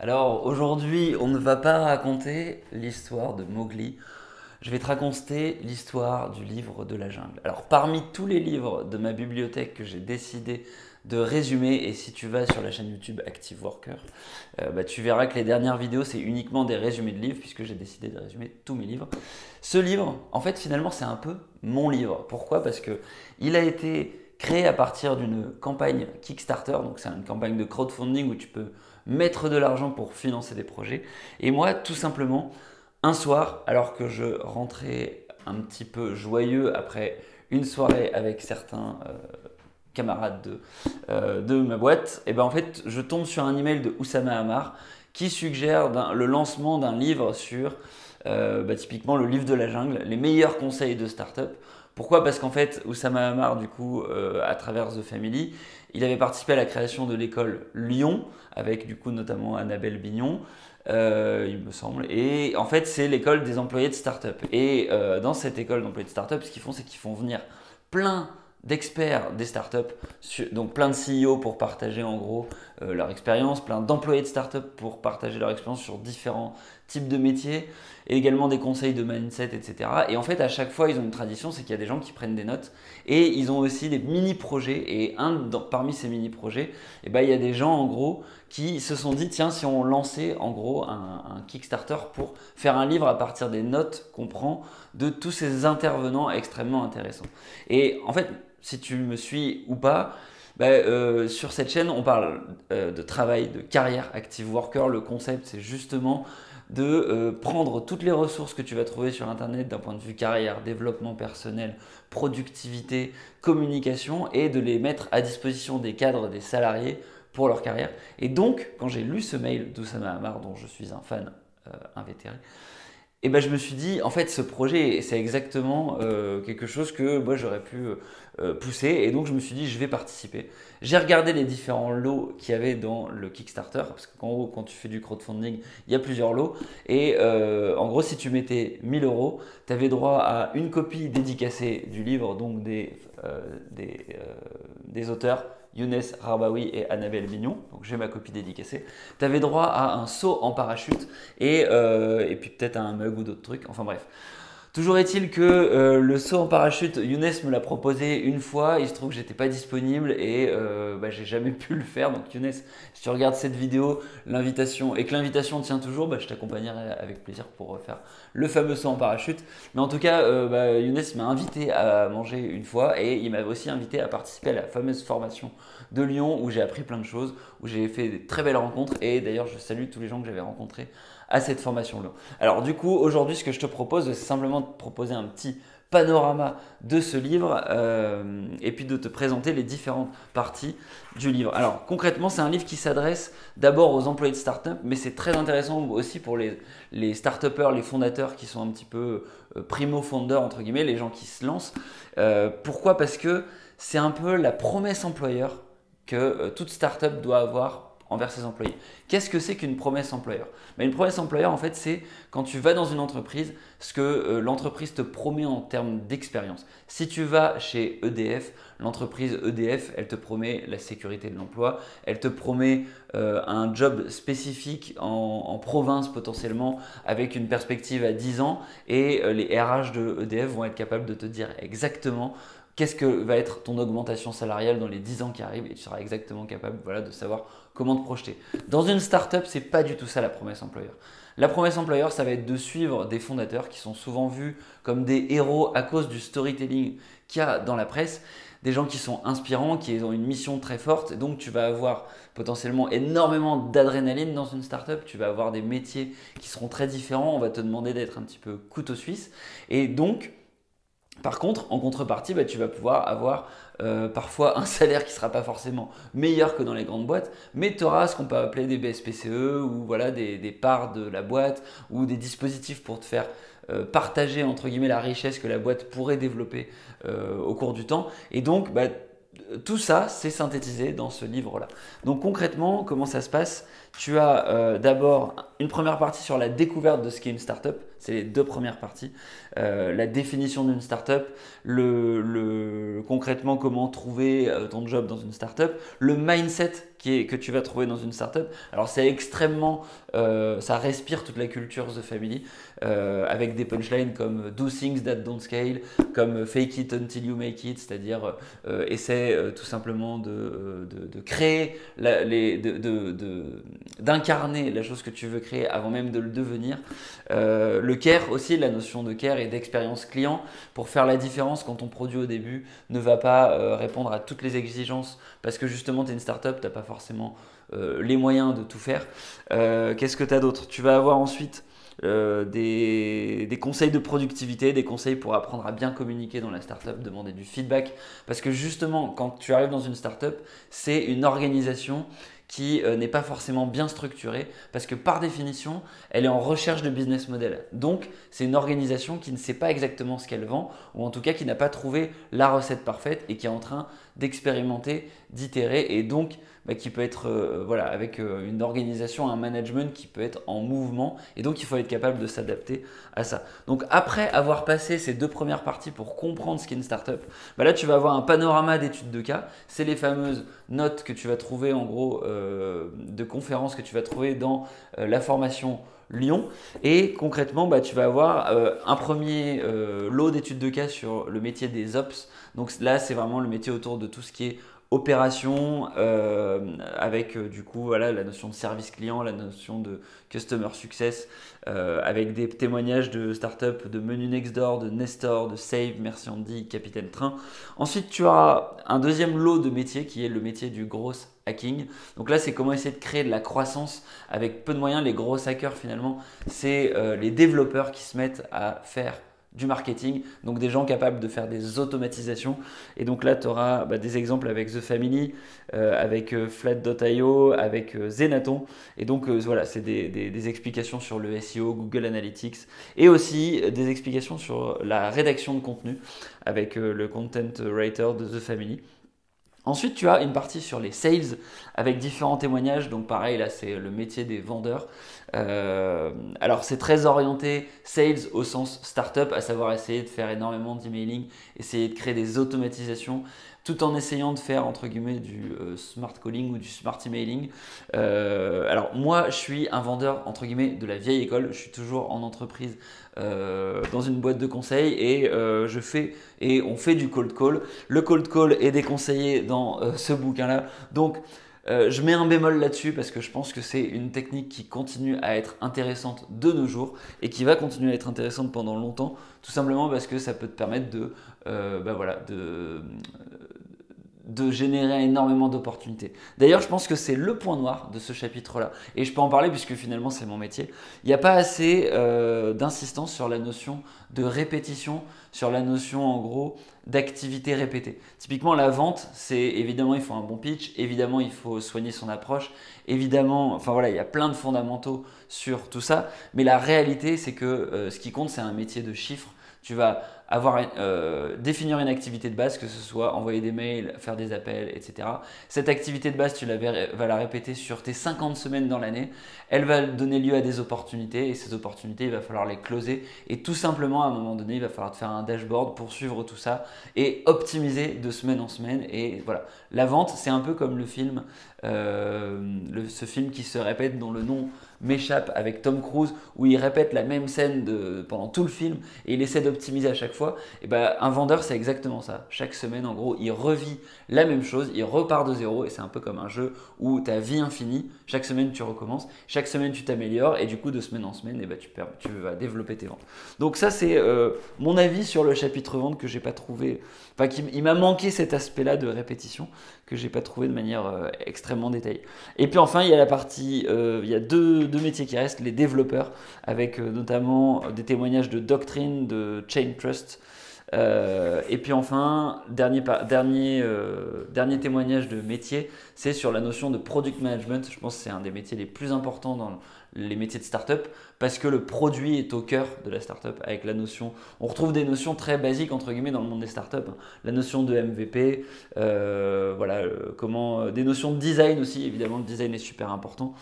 Alors aujourd'hui, on ne va pas raconter l'histoire de Mowgli. Je vais te raconter l'histoire du livre de la jungle. Alors parmi tous les livres de ma bibliothèque que j'ai décidé de résumer, et si tu vas sur la chaîne YouTube Active Worker, tu verras que les dernières vidéos c'est uniquement des résumés de livres puisque j'ai décidé de résumer tous mes livres. Ce livre, en fait finalement c'est un peu mon livre. Pourquoi? Parce que il a été créé à partir d'une campagne Kickstarter, donc c'est une campagne de crowdfunding où tu peux mettre de l'argent pour financer des projets. Et moi, tout simplement, un soir, alors que je rentrais un petit peu joyeux après une soirée avec certains camarades de ma boîte, et ben en fait, je tombe sur un email de Oussama Hamar qui suggère le lancement d'un livre sur typiquement le livre de la jungle, les meilleurs conseils de start-up. Pourquoi? Parce qu'en fait, Oussama Hamar, du coup, à travers The Family, il avait participé à la création de l'école Lyon, avec du coup notamment Annabelle Bignon, il me semble. Et en fait, c'est l'école des employés de start-up. Et dans cette école d'employés de start-up, ce qu'ils font, c'est qu'ils font venir plein d'experts des startups, donc plein de CEO pour partager en gros leur expérience, plein d'employés de startups pour partager leur expérience sur différents types de métiers, et également des conseils de mindset, etc. Et en fait, à chaque fois, ils ont une tradition, c'est qu'il y a des gens qui prennent des notes, et ils ont aussi des mini-projets, et parmi ces mini-projets, il y a des gens en gros qui se sont dit, tiens, si on lançait en gros un Kickstarter pour faire un livre à partir des notes qu'on prend de tous ces intervenants extrêmement intéressants. Et en fait, si tu me suis ou pas, sur cette chaîne, on parle de travail, de carrière active worker. Le concept, c'est justement de prendre toutes les ressources que tu vas trouver sur Internet d'un point de vue carrière, développement personnel, productivité, communication, et de les mettre à disposition des cadres, des salariés pour leur carrière. Et donc, quand j'ai lu ce mail d'Oussama Hamar, dont je suis un fan invétéré, et ben je me suis dit, en fait, ce projet, c'est exactement quelque chose que moi j'aurais pu pousser. Et donc, je me suis dit, je vais participer. J'ai regardé les différents lots qu'il y avait dans le Kickstarter, parce que en gros, quand tu fais du crowdfunding, il y a plusieurs lots. Et en gros, si tu mettais 1000 euros, tu avais droit à une copie dédicacée du livre, donc des auteurs. Younes Rabaoui et Annabelle Bignon, donc j'ai ma copie dédicacée. Tu avais droit à un saut en parachute et puis peut-être à un mug ou d'autres trucs, enfin bref. Toujours est-il que le saut en parachute, Younes me l'a proposé une fois, il se trouve que j'étais pas disponible et j'ai jamais pu le faire. Donc Younes, si tu regardes cette vidéo, l'invitation et que l'invitation tient toujours, je t'accompagnerai avec plaisir pour faire le fameux saut en parachute. Mais en tout cas, Younes m'a invité à manger une fois et il m'avait aussi invité à participer à la fameuse formation de Lyon où j'ai appris plein de choses, où j'ai fait des très belles rencontres et d'ailleurs je salue tous les gens que j'avais rencontrés à cette formation-là. Alors du coup, aujourd'hui, ce que je te propose, c'est simplement de te proposer un petit panorama de ce livre et puis de te présenter les différentes parties du livre. Alors concrètement, c'est un livre qui s'adresse d'abord aux employés de start-up, mais c'est très intéressant aussi pour les start-upers, les fondateurs qui sont un petit peu primo-founders, entre guillemets, les gens qui se lancent. Pourquoi? Parce que c'est un peu la promesse employeur que toute start-up doit avoir envers ses employés. Qu'est-ce que c'est qu'une promesse employeur? Une promesse employeur, en fait, c'est quand tu vas dans une entreprise, ce que l'entreprise te promet en termes d'expérience. Si tu vas chez EDF, l'entreprise EDF, elle te promet la sécurité de l'emploi, elle te promet un job spécifique en province potentiellement, avec une perspective à 10 ans, et les RH de EDF vont être capables de te dire exactement qu'est-ce que va être ton augmentation salariale dans les 10 ans qui arrivent et tu seras exactement capable de savoir comment te projeter. Dans une startup, c'est pas du tout ça la promesse employeur. La promesse employeur, ça va être de suivre des fondateurs qui sont souvent vus comme des héros à cause du storytelling qu'il y a dans la presse, des gens qui sont inspirants, qui ont une mission très forte. Donc tu vas avoir potentiellement énormément d'adrénaline dans une startup, tu vas avoir des métiers qui seront très différents, on va te demander d'être un petit peu couteau suisse. Et donc, par contre, en contrepartie, tu vas pouvoir avoir parfois un salaire qui ne sera pas forcément meilleur que dans les grandes boîtes, mais tu auras ce qu'on peut appeler des BSPCE ou voilà, des parts de la boîte ou des dispositifs pour te faire partager entre guillemets la richesse que la boîte pourrait développer au cours du temps. Et donc, tout ça, c'est synthétisé dans ce livre-là. Donc concrètement, comment ça se passe? Tu as d'abord une première partie sur la découverte de ce qu'est une startup. C'est les deux premières parties. La définition d'une startup, concrètement comment trouver ton job dans une startup, le mindset que tu vas trouver dans une startup. Alors c'est extrêmement, ça respire toute la culture The Family avec des punchlines comme Do things that don't scale, comme Fake it until you make it, c'est-à-dire essaie tout simplement de créer, d'incarner la chose que tu veux créer avant même de le devenir. Le care aussi, la notion de care et d'expérience client pour faire la différence quand ton produit au début ne va pas répondre à toutes les exigences parce que justement tu es une startup, tu n'as pas forcément les moyens de tout faire. Qu'est-ce que tu as d'autre? Tu vas avoir ensuite des conseils de productivité, des conseils pour apprendre à bien communiquer dans la startup, demander du feedback. Parce que justement, quand tu arrives dans une startup, c'est une organisation qui n'est pas forcément bien structurée parce que par définition, elle est en recherche de business model. Donc, c'est une organisation qui ne sait pas exactement ce qu'elle vend ou en tout cas qui n'a pas trouvé la recette parfaite et qui est en train d'expérimenter, d'itérer et donc qui peut être avec une organisation, un management qui peut être en mouvement et donc il faut être capable de s'adapter à ça. Donc après avoir passé ces deux premières parties pour comprendre ce qu'est une startup, là tu vas avoir un panorama d'études de cas. C'est les fameuses notes que tu vas trouver en gros de conférences que tu vas trouver dans la formation Lyon et concrètement tu vas avoir un premier lot d'études de cas sur le métier des ops. Donc là c'est vraiment le métier autour de tout ce qui est opération avec du coup voilà, la notion de service client, la notion de customer success avec des témoignages de startups de Menu Next Door, de Nestor, de Save, Merci Andy, Capitaine Train. Ensuite tu auras un deuxième lot de métiers qui est le métier du gros hacking. Donc là c'est comment essayer de créer de la croissance avec peu de moyens. Les gros hackers finalement c'est les développeurs qui se mettent à faire du marketing, donc des gens capables de faire des automatisations. Et donc là, tu auras des exemples avec The Family, avec Flat.io, avec Zenaton. Et donc voilà, c'est des explications sur le SEO, Google Analytics, et aussi des explications sur la rédaction de contenu avec le Content Writer de The Family. Ensuite, tu as une partie sur les sales avec différents témoignages. Donc pareil, là, c'est le métier des vendeurs. Alors, c'est très orienté sales au sens startup, à savoir essayer de faire énormément d'emailing, essayer de créer des automatisations, tout en essayant de faire entre guillemets du smart calling ou du smart emailing. Alors moi, je suis un vendeur entre guillemets de la vieille école. Je suis toujours en entreprise dans une boîte de conseil et on fait du cold call. Le cold call est déconseillé dans ce bouquin-là. Donc je mets un bémol là-dessus parce que je pense que c'est une technique qui continue à être intéressante de nos jours et qui va continuer à être intéressante pendant longtemps, tout simplement parce que ça peut te permettre de générer énormément d'opportunités. D'ailleurs, je pense que c'est le point noir de ce chapitre-là. Et je peux en parler puisque finalement, c'est mon métier. Il n'y a pas assez d'insistance sur la notion de répétition, sur la notion en gros d'activité répétée. Typiquement, la vente, c'est évidemment, il faut un bon pitch, évidemment, il faut soigner son approche, évidemment, enfin voilà, il y a plein de fondamentaux sur tout ça. Mais la réalité, c'est que ce qui compte, c'est un métier de chiffres. Tu vas définir une activité de base, que ce soit envoyer des mails, faire des appels, etc. Cette activité de base, tu vas la répéter sur tes 50 semaines dans l'année. Elle va donner lieu à des opportunités et ces opportunités, il va falloir les closer. Et tout simplement, à un moment donné, il va falloir te faire un dashboard pour suivre tout ça et optimiser de semaine en semaine. Et voilà, la vente, c'est un peu comme le film, ce film qui se répète dont le nom m'échappe avec Tom Cruise où il répète la même scène pendant tout le film et il essaie d'optimiser à chaque fois. Et un vendeur c'est exactement ça. Chaque semaine en gros il revit la même chose, il repart de zéro et c'est un peu comme un jeu où tu as vie infinie. Chaque semaine tu recommences, chaque semaine tu t'améliores et du coup de semaine en semaine tu vas développer tes ventes. Donc ça c'est mon avis sur le chapitre vente que j'ai pas trouvé, il m'a manqué cet aspect là de répétition que j'ai pas trouvé de manière extrêmement détaillée. Et puis enfin il y a la partie, il y a deux métiers qui restent, les développeurs avec notamment des témoignages de Doctrine, de Chain Trust. Et puis enfin, dernier témoignage de métier, c'est sur la notion de product management. Je pense que c'est un des métiers les plus importants dans les métiers de start-up parce que le produit est au cœur de la start-up avec la notion, on retrouve des notions très basiques entre guillemets dans le monde des start-up, hein. La notion de MVP, des notions de design aussi, évidemment le design est super important.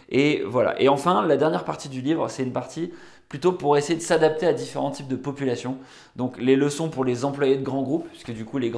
Et voilà. Et enfin, la dernière partie du livre, c'est une partie plutôt pour essayer de s'adapter à différents types de populations. Donc les leçons pour les employés de grands groupes, puisque du coup les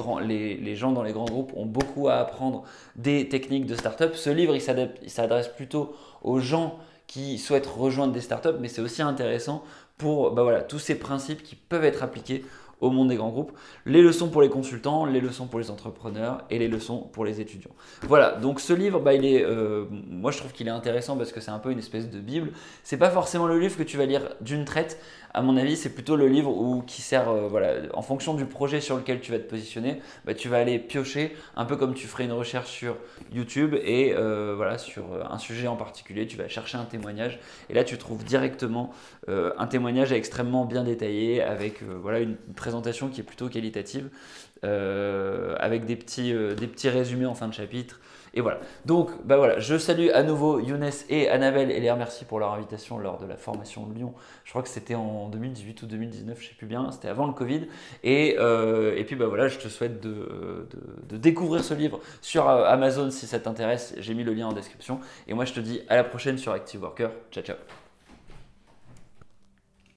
gens dans les grands groupes ont beaucoup à apprendre des techniques de start-up. Ce livre, il s'adresse plutôt aux gens qui souhaitent rejoindre des startups, mais c'est aussi intéressant pour voilà, tous ces principes qui peuvent être appliqués au monde des grands groupes, les leçons pour les consultants, les leçons pour les entrepreneurs et les leçons pour les étudiants. Voilà, donc ce livre, moi je trouve qu'il est intéressant parce que c'est un peu une espèce de bible. C'est pas forcément le livre que tu vas lire d'une traite. À mon avis, c'est plutôt le livre qui sert, en fonction du projet sur lequel tu vas te positionner, tu vas aller piocher, un peu comme tu ferais une recherche sur YouTube et sur un sujet en particulier, tu vas chercher un témoignage et là tu trouves directement un témoignage extrêmement bien détaillé avec une présentation qui est plutôt qualitative avec des petits résumés en fin de chapitre. Et voilà. Donc, je salue à nouveau Younes et Annabelle et les remercie pour leur invitation lors de la formation de Lyon. Je crois que c'était en 2018 ou 2019, je ne sais plus bien. C'était avant le Covid. Et puis, je te souhaite de découvrir ce livre sur Amazon si ça t'intéresse. J'ai mis le lien en description. Et moi, je te dis à la prochaine sur Active Worker. Ciao, ciao.